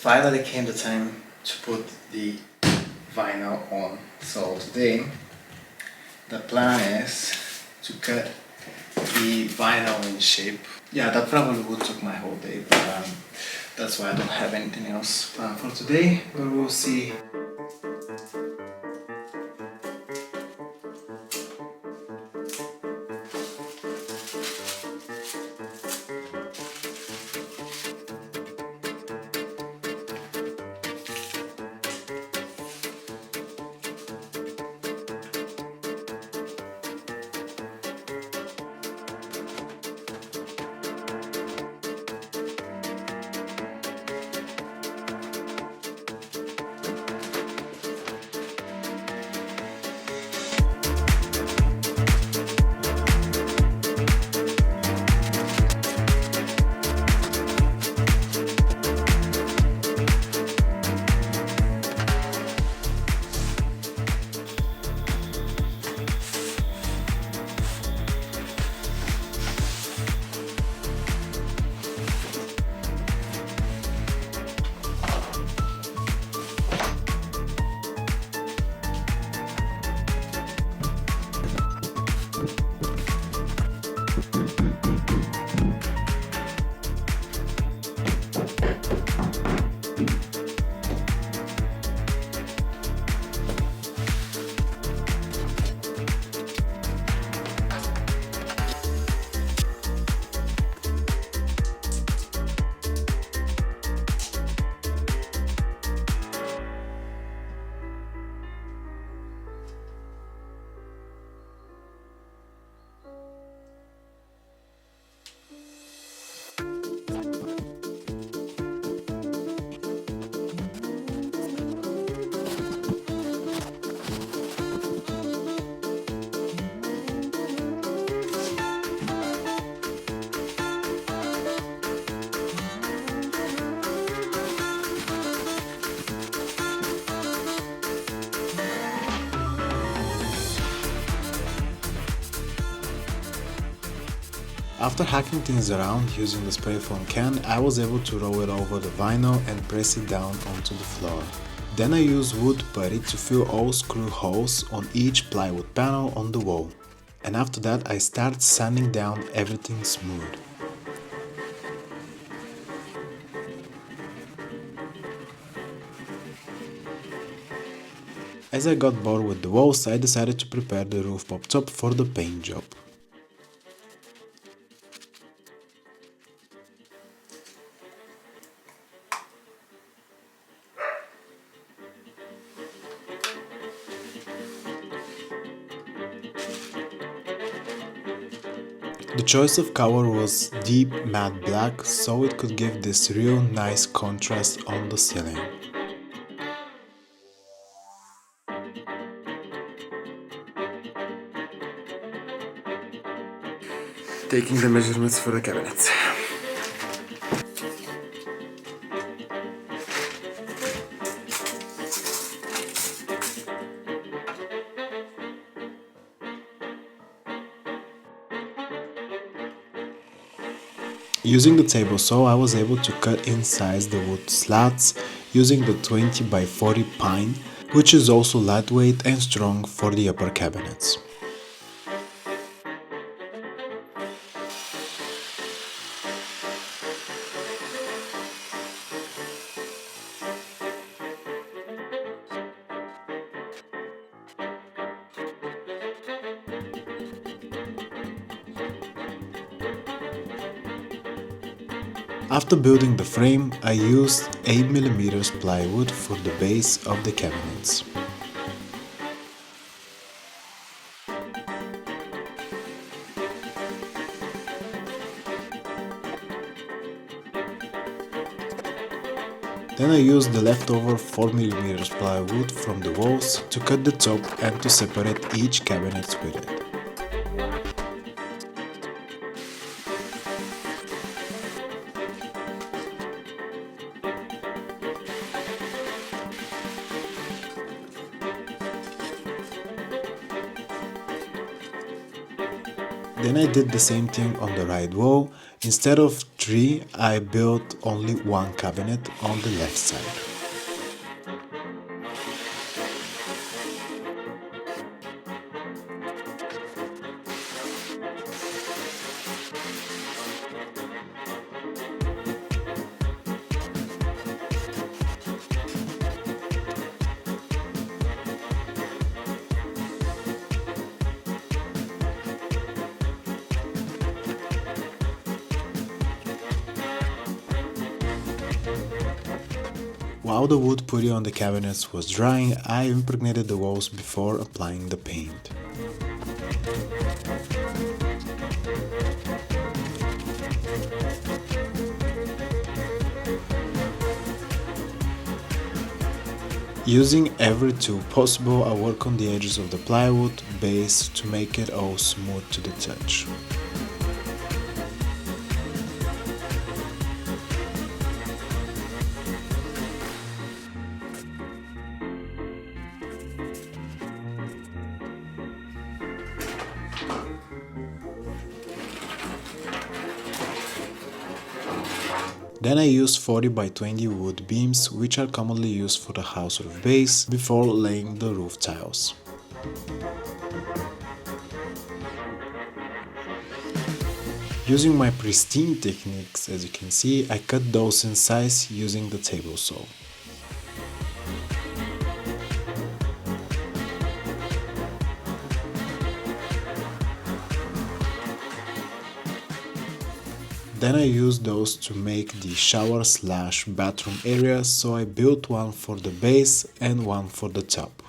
Finally came the time to put the vinyl on. So today the plan is to cut the vinyl in shape. Yeah, that probably would take my whole day, but that's why I don't have anything else planned for today, but we'll see. After hacking things around using the spray foam can, I was able to roll it over the vinyl and press it down onto the floor. Then I used wood putty to fill all screw holes on each plywood panel on the wall. And after that I started sanding down everything smooth. As I got bored with the walls, I decided to prepare the roof pop top for the paint job. The choice of color was deep matte black, so it could give this real nice contrast on the ceiling. Taking the measurements for the cabinets. Using the table saw, I was able to cut in size the wood slats using the 20 by 40 pine, which is also lightweight and strong for the upper cabinets. After building the frame, I used 8mm plywood for the base of the cabinets. Then I used the leftover 4mm plywood from the walls to cut the top and to separate each cabinet with it. Then I did the same thing on the right wall, Instead of 3, I built only one cabinet on the left side. While the wood putty on the cabinets was drying, I impregnated the walls before applying the paint. Using every tool possible, I work on the edges of the plywood base to make it all smooth to the touch. Then I use 40 by 20 wood beams, which are commonly used for the house roof base, before laying the roof tiles. Using my pristine techniques, as you can see, I cut those in size using the table saw. Then I used those to make the shower/bathroom area, so I built one for the base and one for the top.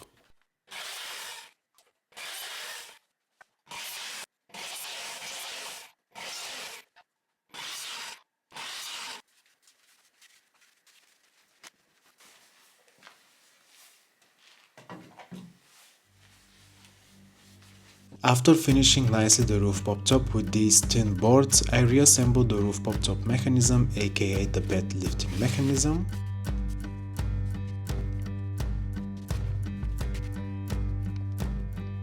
After finishing nicely the roof pop top with these tin boards, I reassembled the roof pop top mechanism, aka the bed lifting mechanism.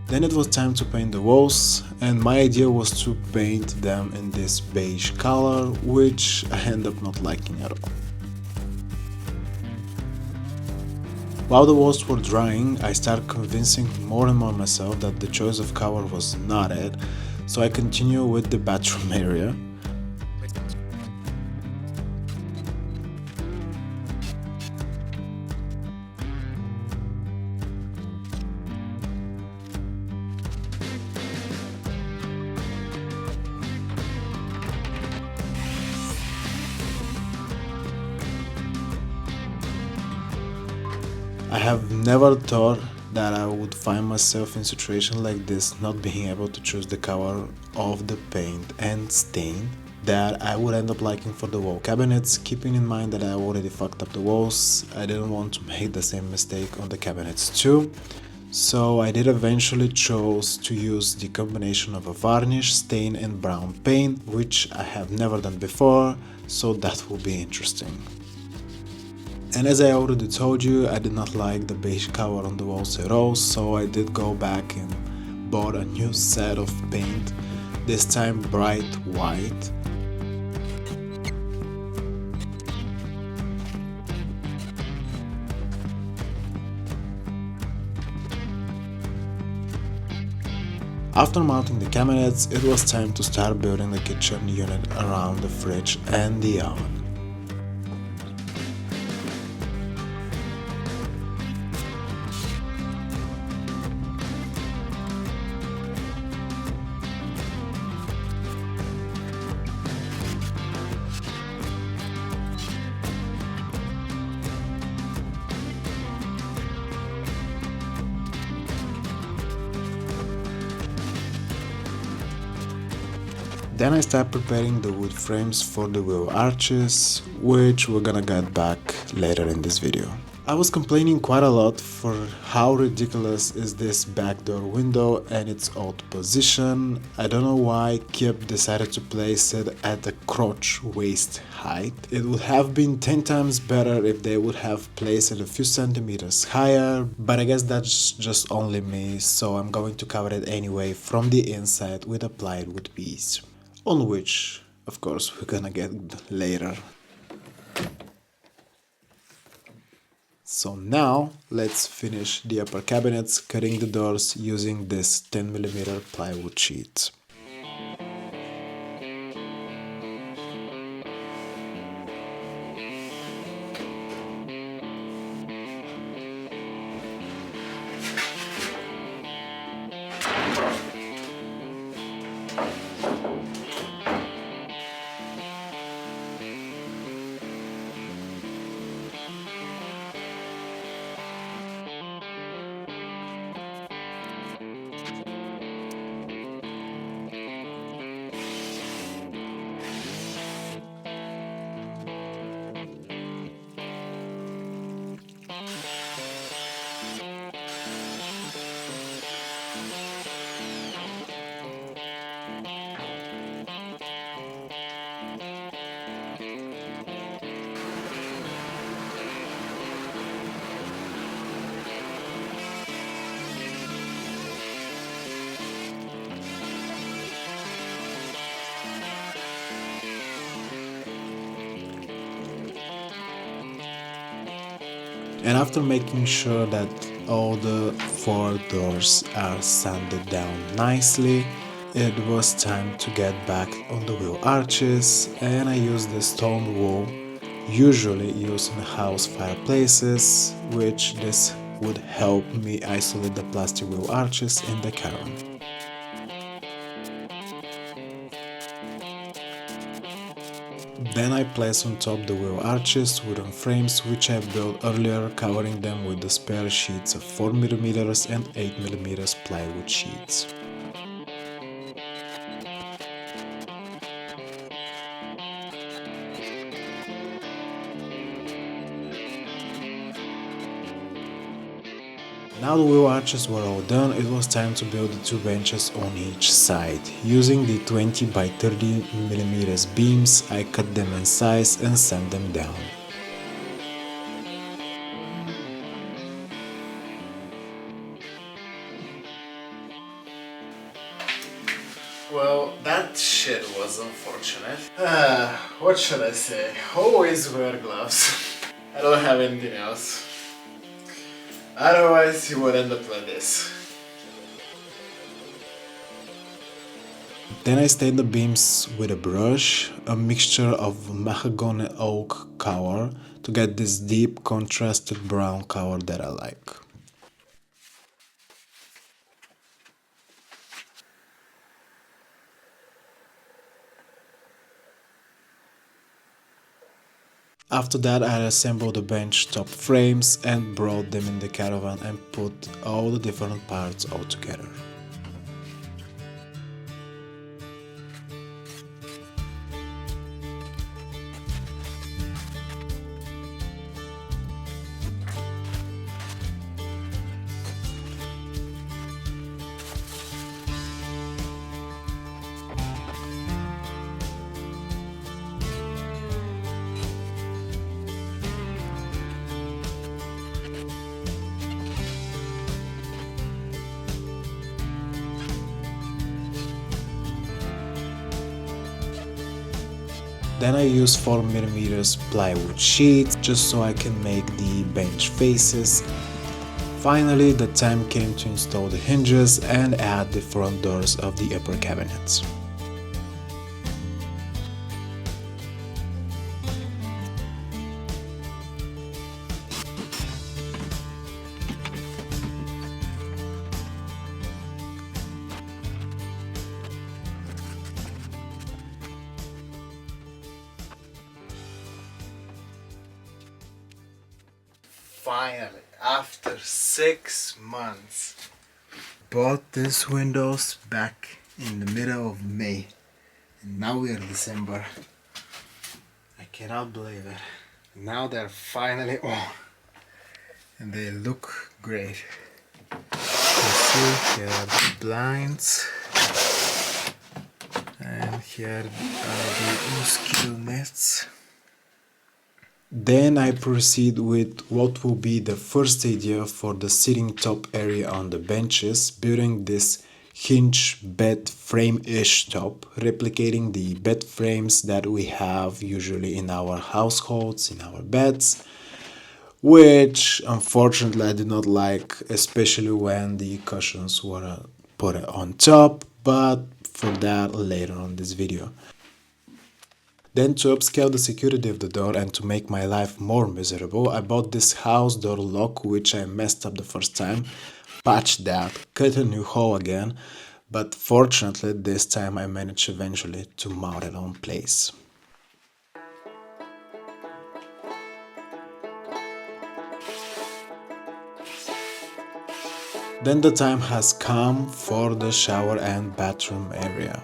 Then it was time to paint the walls, and my idea was to paint them in this beige color, which I end up not liking at all. While the walls were drying, I started convincing more and more myself that the choice of color was not it, so I continue with the bathroom area. I have never thought that I would find myself in a situation like this, not being able to choose the color of the paint and stain that I would end up liking for the wall cabinets. Keeping in mind that I already fucked up the walls, I didn't want to make the same mistake on the cabinets too. So I did eventually chose to use the combination of a varnish, stain and brown paint, which I have never done before, so that will be interesting. And as I already told you, I did not like the beige color on the walls at all, so I did go back and bought a new set of paint, this time bright white. After mounting the cabinets, it was time to start building the kitchen unit around the fridge and the oven. Then I start preparing the wood frames for the wheel arches, which we're gonna get back later in this video. I was complaining quite a lot for how ridiculous is this back door window and its odd position. I don't know why Kip decided to place it at the crotch waist height. It would have been 10 times better if they would have placed it a few centimeters higher, but I guess that's just only me, so I'm going to cover it anyway from the inside with a plywood piece, on which Of course, we're gonna get later. So now let's finish the upper cabinets, cutting the doors using this 10mm plywood sheet. And after making sure that all the 4 doors are sanded down nicely, it was time to get back on the wheel arches, and I used the stone wool usually used in house fireplaces, which this would help me isolate the plastic wheel arches in the caravan. Then I place on top the wheel arches wooden frames which I built earlier, covering them with the spare sheets of 4mm and 8mm plywood sheets. Now the wheel arches were all done, it was time to build the 2 benches on each side. Using the 20 by 30mm beams, I cut them in size and sand them down. Well, that shit was unfortunate. What should I say? Always wear gloves. I don't have anything else. Otherwise, you would end up like this. Then I stained the beams with a brush, a mixture of mahogany oak color to get this deep contrasted brown color that I like. After that, I assembled the bench top frames and brought them in the caravan and put all the different parts all together. Then I use 4mm plywood sheets just so I can make the bench faces. Finally, the time came to install the hinges and add the front doors of the upper cabinets. Finally, after 6 months, bought these windows back in the middle of May, and now we are December. I cannot believe it. Now they're finally on, and they look great. You see, here are the blinds, and here are the mosquito nets. Then I proceed with what will be the first idea for the sitting top area on the benches, building this hinge bed frame-ish top, replicating the bed frames that we have usually in our households, in our beds, which unfortunately I did not like, especially when the cushions were put on top, but for that later on this video. Then to upscale the security of the door and to make my life more miserable, I bought this house door lock which I messed up the first time, patched that, cut a new hole again, but fortunately this time I managed eventually to mount it on place. Then the time has come for the shower and bathroom area.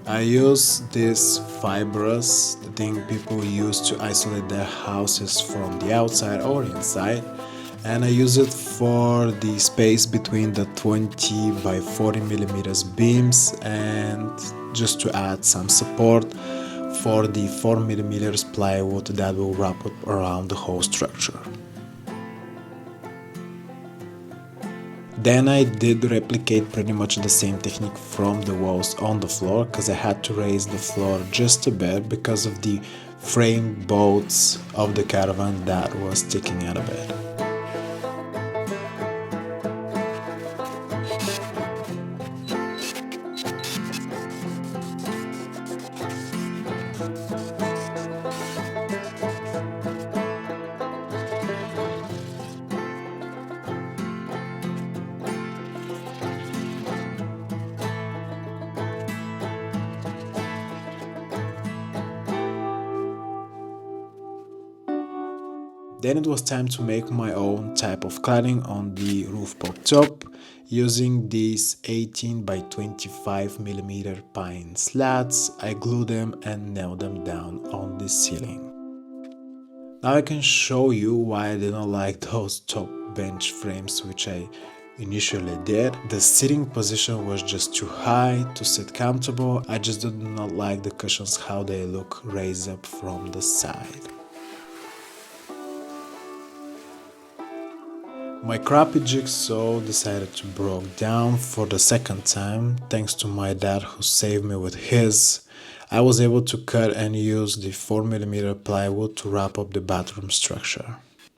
I use this fibrous, the thing people use to isolate their houses from the outside or inside, and I use it for the space between the 20 by 40 millimeters beams and just to add some support for the 4 millimeters plywood that will wrap up around the whole structure. Then I did replicate pretty much the same technique from the walls on the floor, because I had to raise the floor just a bit because of the frame bolts of the caravan that was sticking out a bit. Then it was time to make my own type of cladding on the roof pop top using these 18 by 25 millimeter pine slats. I glued them and nailed them down on the ceiling. Now I can show you why I didn't like those top bench frames which I initially did. The sitting position was just too high to sit comfortable. I just did not like the cushions how they look raised up from the side. My crappy jigsaw decided to broke down for the second time. Thanks to my dad who saved me with his, I was able to cut and use the 4 millimeter plywood to wrap up the bathroom structure.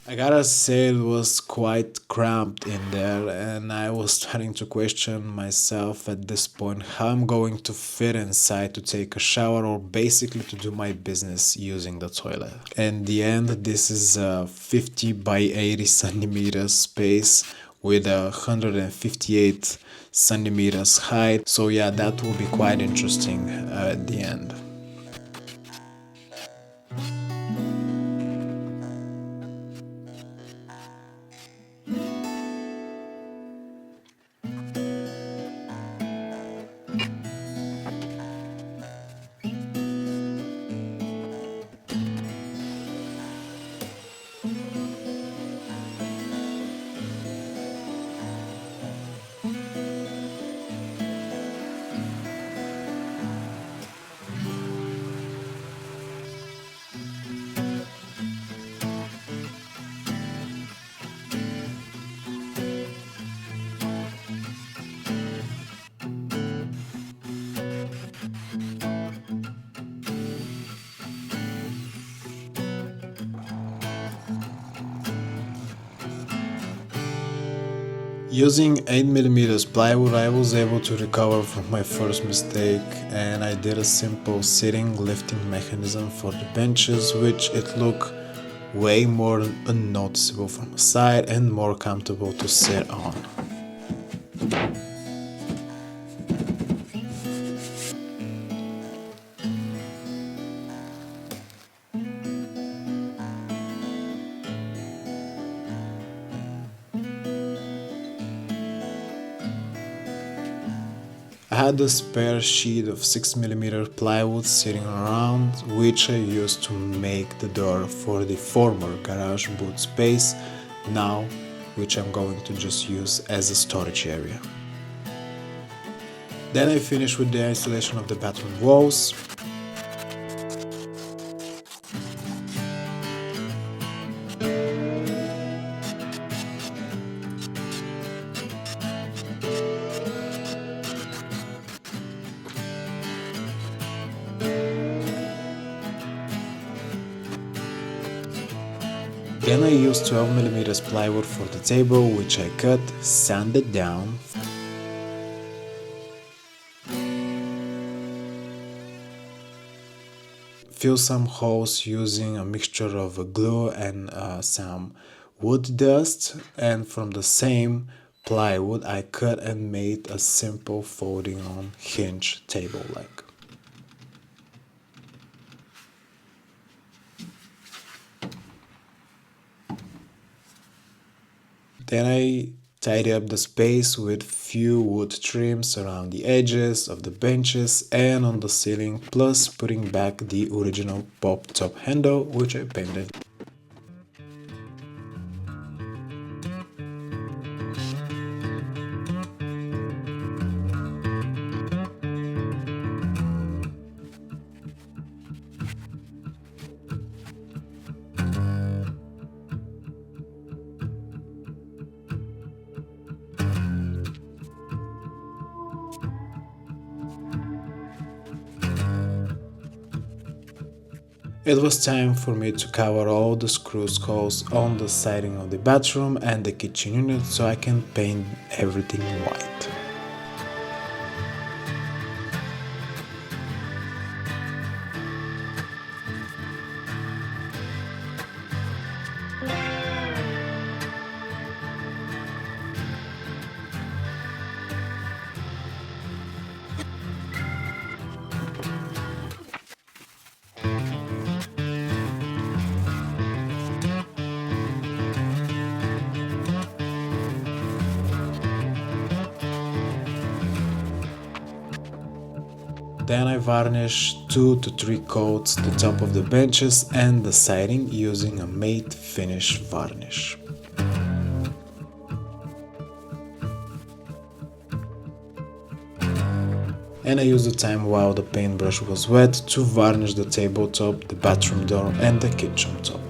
I gotta say it was quite cramped in there, and I was starting to question myself at this point how I'm going to fit inside to take a shower or basically to do my business using the toilet. In the end, this is a 50 by 80 centimeters space with a 158 centimeters height, so yeah, that will be quite interesting at the end. Using 8mm plywood, I was able to recover from my first mistake, and I did a simple sitting lifting mechanism for the benches, which it looked way more unnoticeable from the side and more comfortable to sit on. I had a spare sheet of 6mm plywood sitting around, which I used to make the door for the former garage boot space, now which I'm going to just use as a storage area. Then I finished with the installation of the bathroom walls. Then I used 12mm plywood for the table, which I cut, sanded down, fill some holes using a mixture of glue and some wood dust, and from the same plywood I cut and made a simple folding on hinge table leg. Then I tidy up the space with few wood trims around the edges of the benches and on the ceiling, plus putting back the original pop top handle which I painted. It was time for me to cover all the screw skulls on the siding of the bathroom and the kitchen unit so I can paint everything white. Then I varnished 2 to 3 coats the top of the benches and the siding using a matte finish varnish. And I used the time while the paintbrush was wet to varnish the tabletop, the bathroom door and the kitchen top.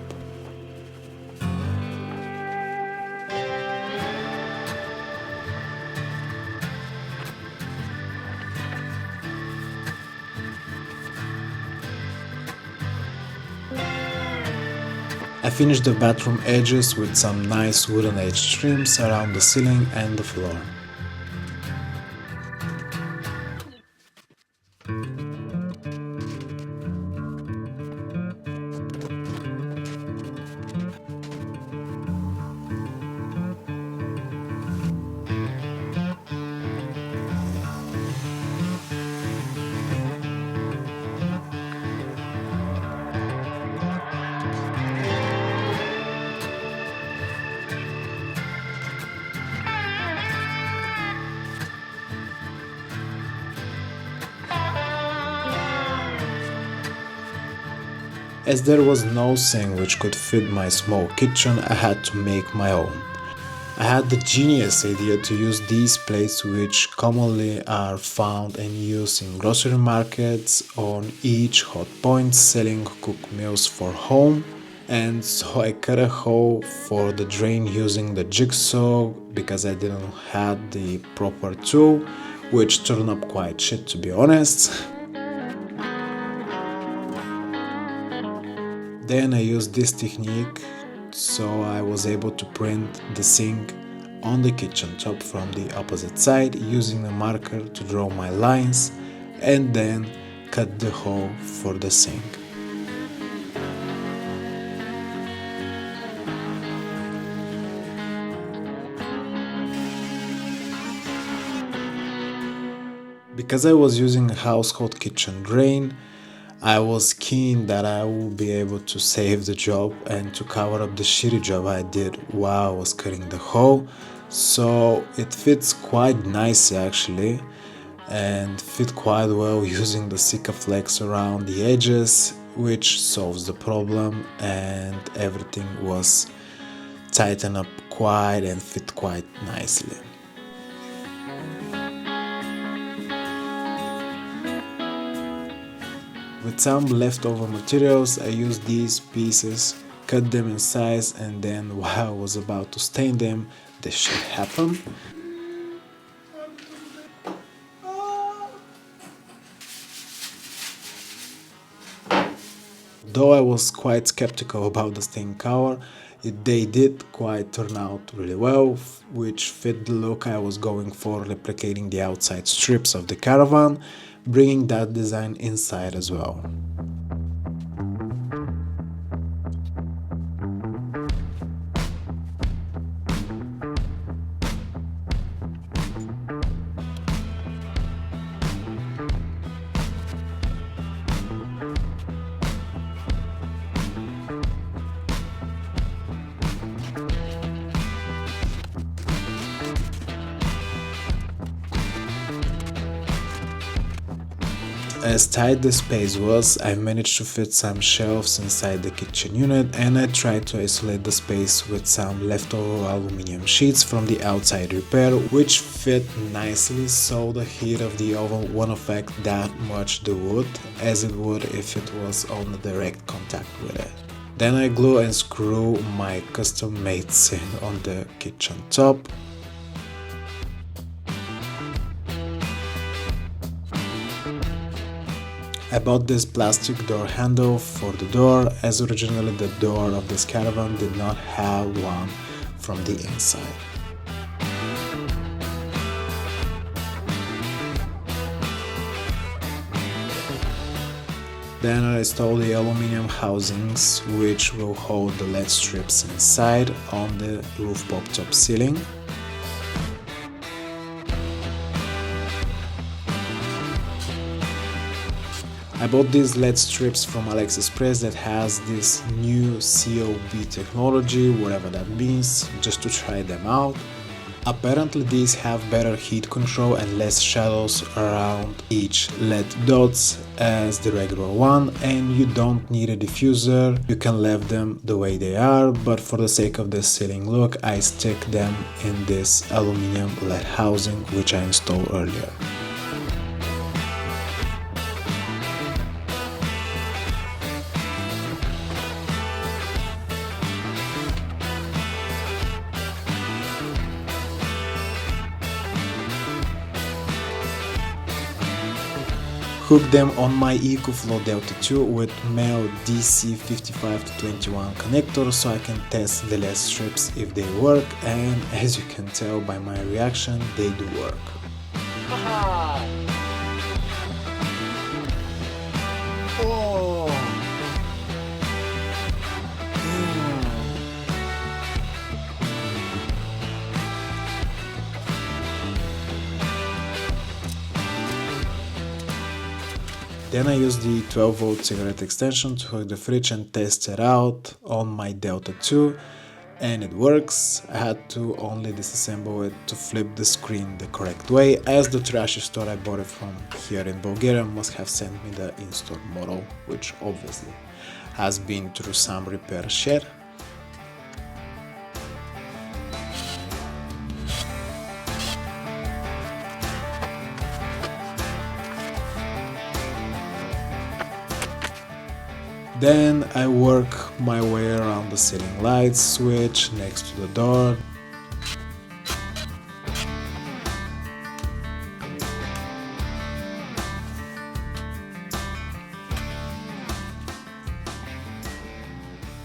I finished the bathroom edges with some nice wooden edge trims around the ceiling and the floor. As there was no sink which could fit my small kitchen, I had to make my own. I had the genius idea to use these plates which commonly are found and used in grocery markets on each hot point selling cooked meals for home, and so I cut a hole for the drain using the jigsaw because I didn't have the proper tool, which turned up quite shit to be honest. Then I used this technique so I was able to print the sink on the kitchen top from the opposite side using a marker to draw my lines and then cut the hole for the sink. Because I was using a household kitchen drain, I was keen that I would be able to save the job and to cover up the shitty job I did while I was cutting the hole, so it fits quite nicely actually, and fit quite well using the Sikaflex around the edges, which solves the problem, and everything was tightened up quite and fit quite nicely. With some leftover materials, I used these pieces, cut them in size, and then while I was about to stain them, this shit happened. Though I was quite skeptical about the stain color, they did quite turn out really well, which fit the look I was going for, replicating the outside strips of the Caravan, bringing that design inside as well. As tight the space was, I managed to fit some shelves inside the kitchen unit, and I tried to isolate the space with some leftover aluminum sheets from the outside repair, which fit nicely so the heat of the oven won't affect that much the wood as it would if it was on direct contact with it. Then I glue and screw my custom made sink on the kitchen top. I bought this plastic door handle for the door, as originally the door of this Caravan did not have one from the inside. Then I installed the aluminum housings, which will hold the LED strips inside on the roof pop-top ceiling. I bought these LED strips from AliExpress that has this new COB technology, whatever that means, just to try them out. Apparently these have better heat control and less shadows around each LED dots as the regular one, and you don't need a diffuser, you can leave them the way they are, but for the sake of the ceiling look I stick them in this aluminum LED housing which I installed earlier. Hook them on my EcoFlow Delta 2 with male DC 55-21 connector so I can test the LED strips if they work, and as you can tell by my reaction, they do work. Oh. Then I used the 12-volt cigarette extension to hook the fridge and test it out on my Delta 2, and it works. I had to only disassemble it to flip the screen the correct way, as the trashy store I bought it from here in Bulgaria must have sent me the in-store model, which obviously has been through some repair shed. Then I work my way around the ceiling light switch next to the door.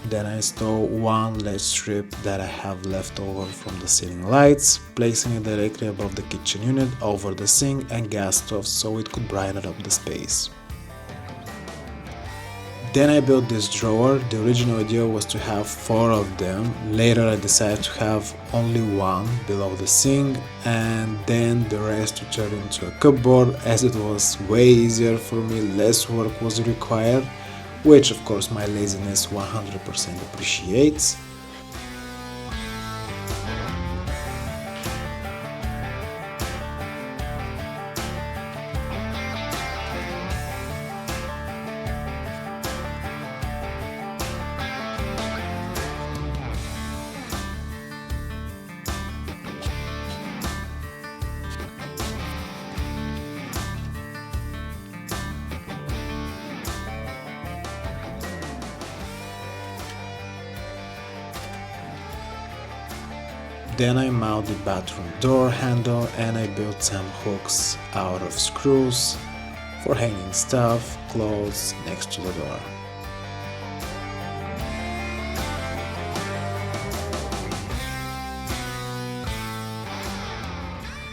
Then I install one LED strip that I have left over from the ceiling lights, placing it directly above the kitchen unit, over the sink and gas stove so it could brighten up the space. Then I built this drawer. The original idea was to have 4 of them. Later I decided to have only one below the sink, and then the rest to turn into a cupboard, as it was way easier for me, less work was required, which of course my laziness 100% appreciates. Then I mount the bathroom door handle and I built some hooks out of screws for hanging stuff, clothes next to the door.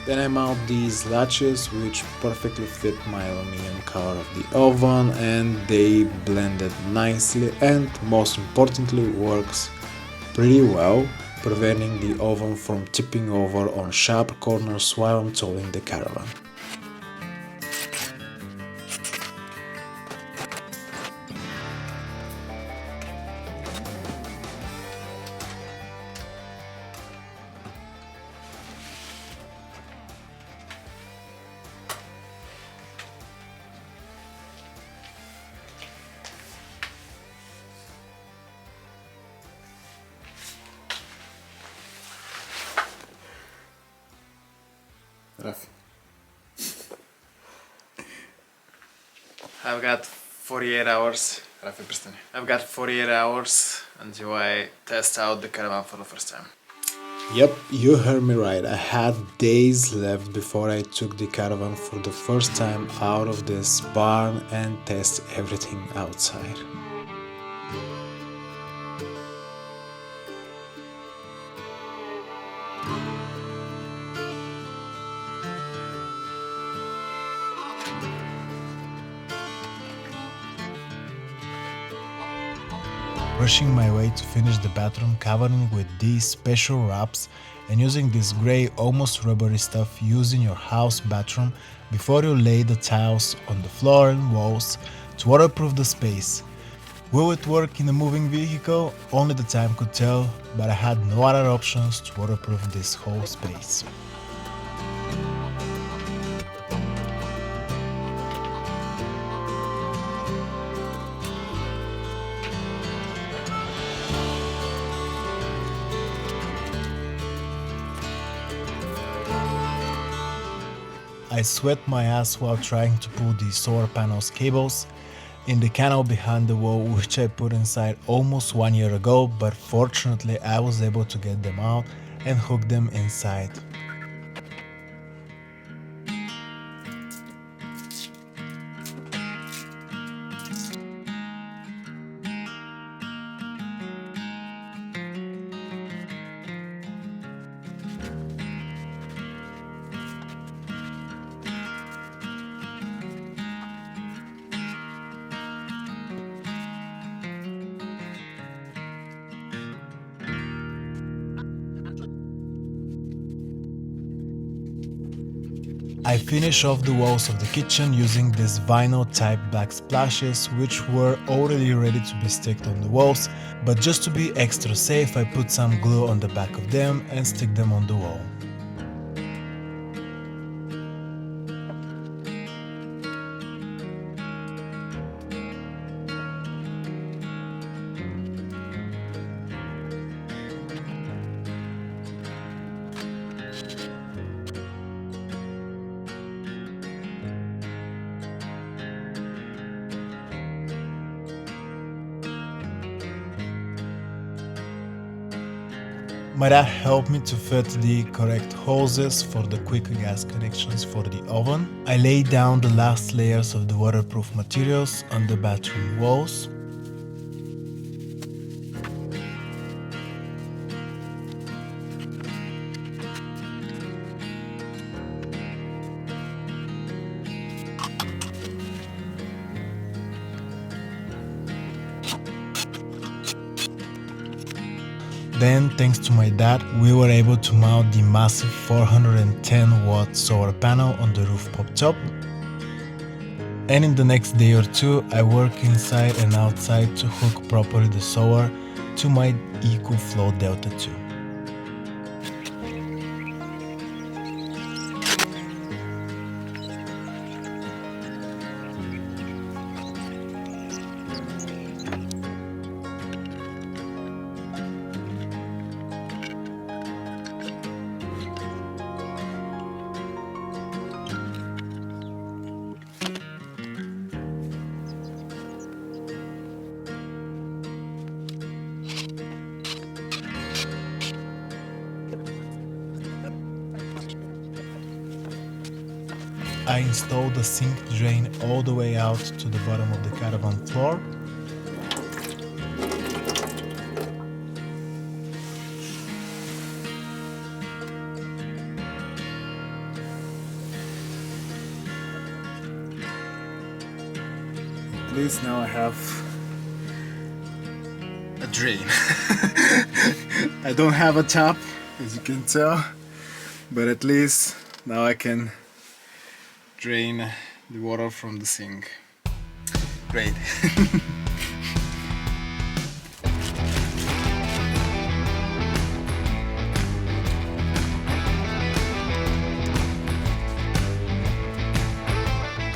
Then I mount these latches which perfectly fit my aluminum color of the oven, and they blended nicely and most importantly works pretty well, preventing the oven from tipping over on sharp corners while I'm towing the caravan. Rafi. I've got 48 hours. Rafi, prestani. I've got 48 hours until I test out the caravan for the first time. Yep, you heard me right. I had days left before I took the caravan for the first time out of this barn and test everything outside. Rushing my way to finish the bathroom, covering with these special wraps and using this grey almost rubbery stuff used in your house bathroom before you lay the tiles on the floor and walls to waterproof the space. Will it work in a moving vehicle? Only the time could tell, but I had no other options to waterproof this whole space. I sweat my ass while trying to pull the solar panels cables in the canal behind the wall, which I put inside almost 1 year ago, but fortunately I was able to get them out and hook them inside. I finish off the walls of the kitchen using these vinyl type black splashes which were already ready to be sticked on the walls, but just to be extra safe I put some glue on the back of them and stick them on the wall. My dad helped me to fit the correct hoses for the quick gas connections for the oven. I laid down the last layers of the waterproof materials on the bathroom walls. Then, thanks to my dad, we were able to mount the massive 410 watt solar panel on the rooftop top. And in the next day or two, I work inside and outside to hook properly the solar to my EcoFlow Delta 2. I installed the sink drain all the way out to the bottom of the caravan floor. At least now I have a drain. I don't have a tap, as you can tell, but at least now I can drain the water from the sink. Great.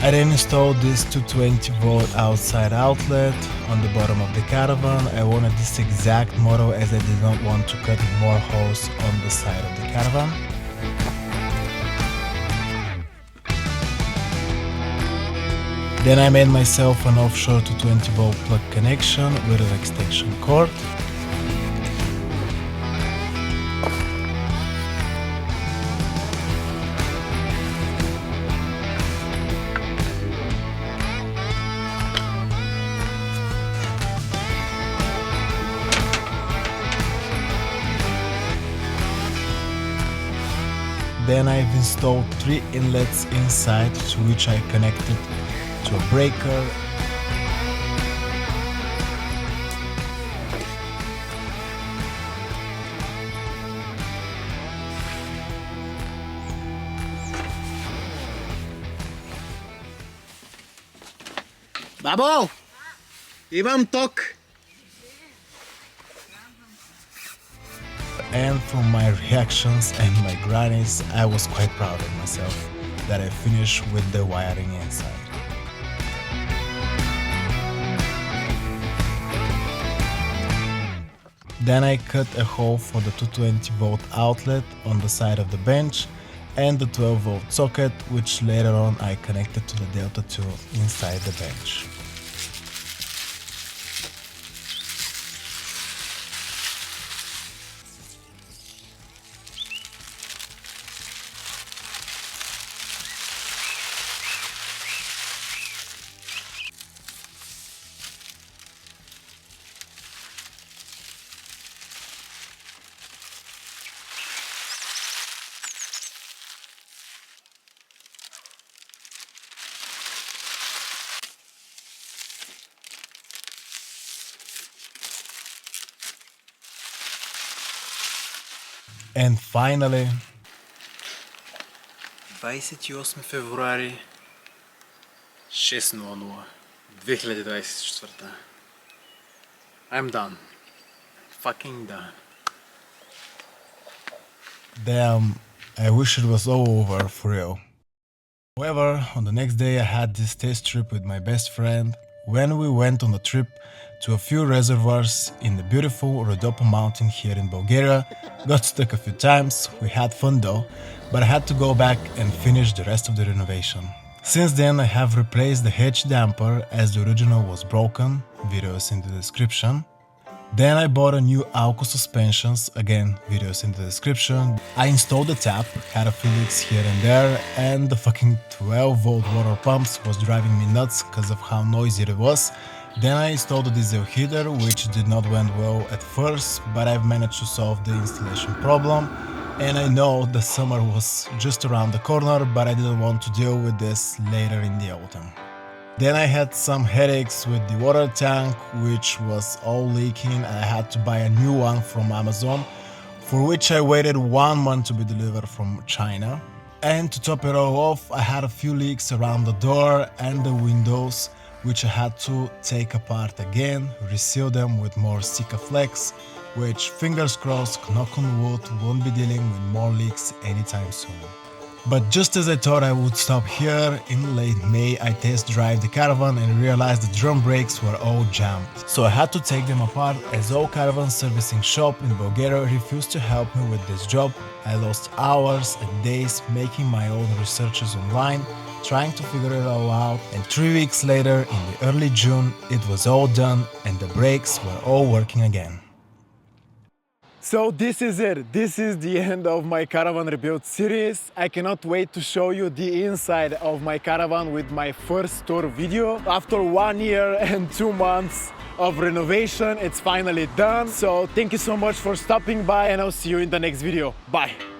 I then installed this 220 volt outside outlet on the bottom of the caravan. I wanted this exact model as I did not want to cut more holes on the side of the caravan. Then I made myself an offshore 220 volt plug connection with an extension cord. Then I've installed 3 inlets inside, to which I connected to a breaker. Babo! Imam tok! And from my reactions and my grannies, I was quite proud of myself that I finished with the wiring inside. Then I cut a hole for the 220 volt outlet on the side of the bench and the 12 volt socket, which later on I connected to the Delta 2 inside the bench. And finally, 28 февруари 6:00 2024. I'm done. Fucking done. Damn, I wish it was all over for real. However, on the next day I had this test trip with my best friend when we went on a trip to a few reservoirs in the beautiful Rhodope mountain here in Bulgaria. Got stuck a few times, we had fun though, but I had to go back and finish the rest of the renovation. Since then I have replaced the hatch damper as the original was broken, videos in the description. Then I bought a new Alco suspensions, again videos in the description. I installed the tap, had a few leaks here and there, and the fucking 12 volt water pumps was driving me nuts because of how noisy it was. Then I installed the diesel heater, which did not went well at first, but I've managed to solve the installation problem. And I know the summer was just around the corner, but I didn't want to deal with this later in the autumn. Then I had some headaches with the water tank, which was all leaking, and I had to buy a new one from Amazon, for which I waited 1 month to be delivered from China. And to top it all off, I had a few leaks around the door and the windows, which I had to take apart again, reseal them with more Sikaflex, which, fingers crossed, knock on wood, won't be dealing with more leaks anytime soon. But just as I thought I would stop here, in late May I test drive the caravan and realized the drum brakes were all jammed. So I had to take them apart, as all caravan servicing shop in Bulgaria refused to help me with this job. I lost hours and days making my own researches online, trying to figure it all out, and 3 weeks later, in the early June, it was all done and the brakes were all working again. So this is it. This is the end of my Caravan Rebuild series. I cannot wait to show you the inside of my caravan with my first tour video. After 1 year and 2 months of renovation, it's finally done. So thank you so much for stopping by, and I'll see you in the next video. Bye.